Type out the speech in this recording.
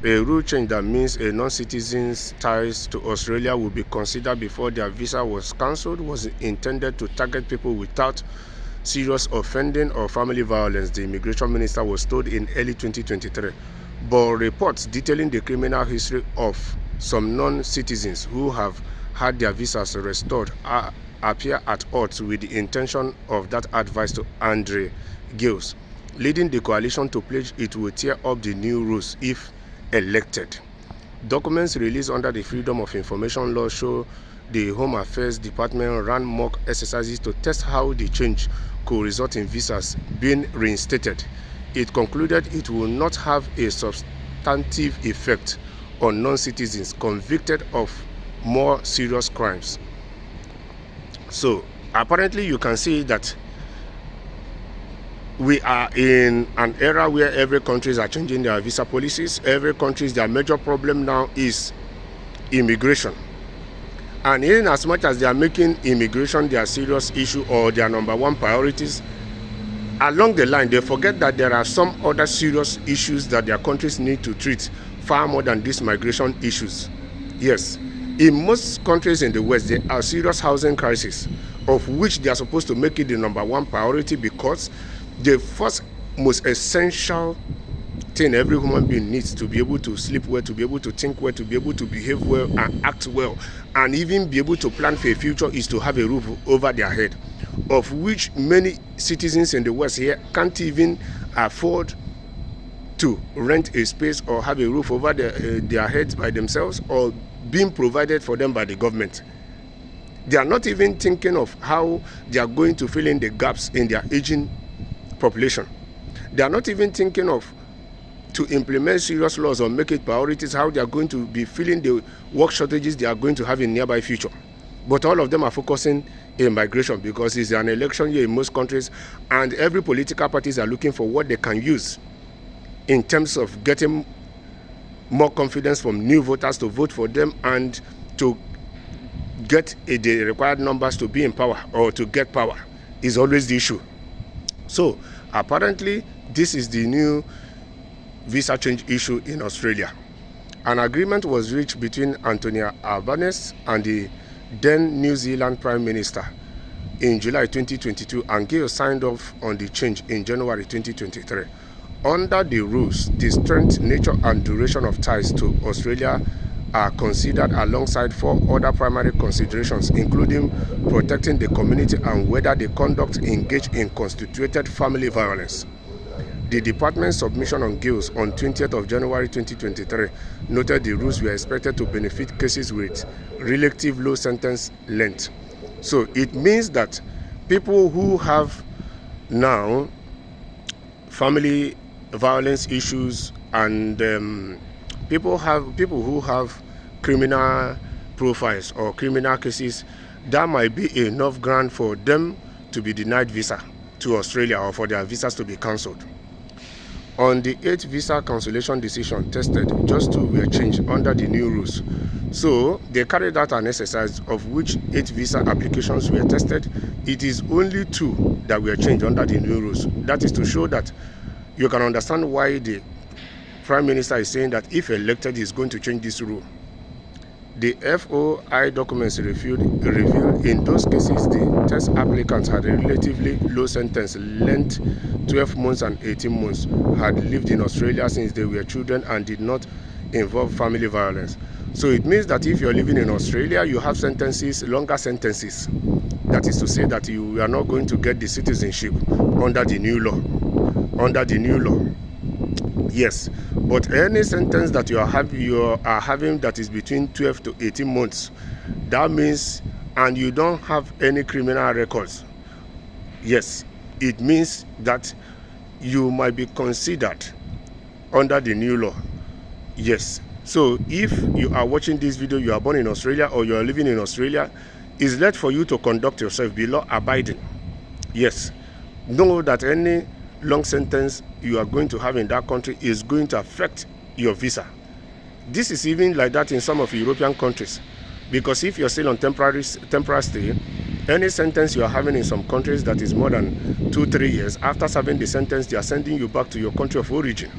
A rule change that means a non-citizen's ties to Australia will be considered before their visa was cancelled was intended to target people without serious offending or family violence, the immigration minister was told in early 2023. But reports detailing the criminal history of some non-citizens who have had their visas restored appear at odds with the intention of that advice to Andrew Gills, leading the coalition to pledge it will tear up the new rules if elected. Documents released under the Freedom of Information Law show the Home Affairs Department ran mock exercises to test how the change could result in visas being reinstated. It concluded it will not have a substantive effect on non-citizens convicted of more serious crimes. So apparently you can see that we are in an era where every countries are changing their visa policies. Every country's their major problem now is immigration. And in as much as they are making immigration their serious issue or their number one priorities, along the line they forget that there are some other serious issues that their countries need to treat far more than these migration issues. Yes, in most countries in the West, there are serious housing crises, of which they are supposed to make it the number one priority, because the first most essential thing every human being needs to be able to sleep well, to be able to think well, to be able to behave well and act well, and even be able to plan for a future is to have a roof over their head, of which many citizens in the West here can't even afford to rent a space or have a roof over their heads by themselves or being provided for them by the government. They are not even thinking of how they are going to fill in the gaps in their aging population. They are not even thinking of to implement serious laws or make it priorities how they are going to be filling the work shortages they are going to have in nearby future. But all of them are focusing in migration because it's an election year in most countries, and every political parties are looking for what they can use in terms of getting more confidence from new voters to vote for them and to get the required numbers to be in power or to get power is always the issue. So apparently this is the new visa change issue in Australia. An agreement was reached between Anthony Albanese and the then New Zealand Prime Minister in July 2022, and Gills signed off on the change in January 2023. Under the rules, the strength, nature and duration of ties to Australia are considered alongside 4 other primary considerations, including protecting the community and whether the conduct engaged in constituted family violence. The department's submission on Gills on 20th of January 2023 noted the rules were expected to benefit cases with relative low sentence length. So it means that people who have now family violence issues and people who have criminal profiles or criminal cases, that might be enough ground for them to be denied visa to Australia or for their visas to be cancelled. On the 8th visa cancellation decision tested, just 2 were changed under the new rules. So they carried out an exercise of which 8 visa applications were tested. It is only 2 that were changed under the new rules. That is to show that you can understand why the Prime Minister is saying that if elected, he is going to change this rule. The FOI documents revealed in those cases the test applicants had a relatively low sentence length, 12 months and 18 months, had lived in Australia since they were children and did not involve family violence. So it means that if you're living in Australia, you have sentences, longer sentences. That is to say that you are not going to get the citizenship under the new law. Yes, but any sentence that you are having that is between 12 to 18 months, that means, and you don't have any criminal records, yes, it means that you might be considered under the new law. Yes, so if you are watching this video, you are born in Australia or you are living in Australia, it's left for you to conduct yourself, be law abiding. Yes, know that any long sentence you are going to have in that country is going to affect your visa. This is even like that in some of European countries, because if you're still on temporary stay, any sentence you are having in some countries that is more than 2-3 years, after serving the sentence, they are sending you back to your country of origin.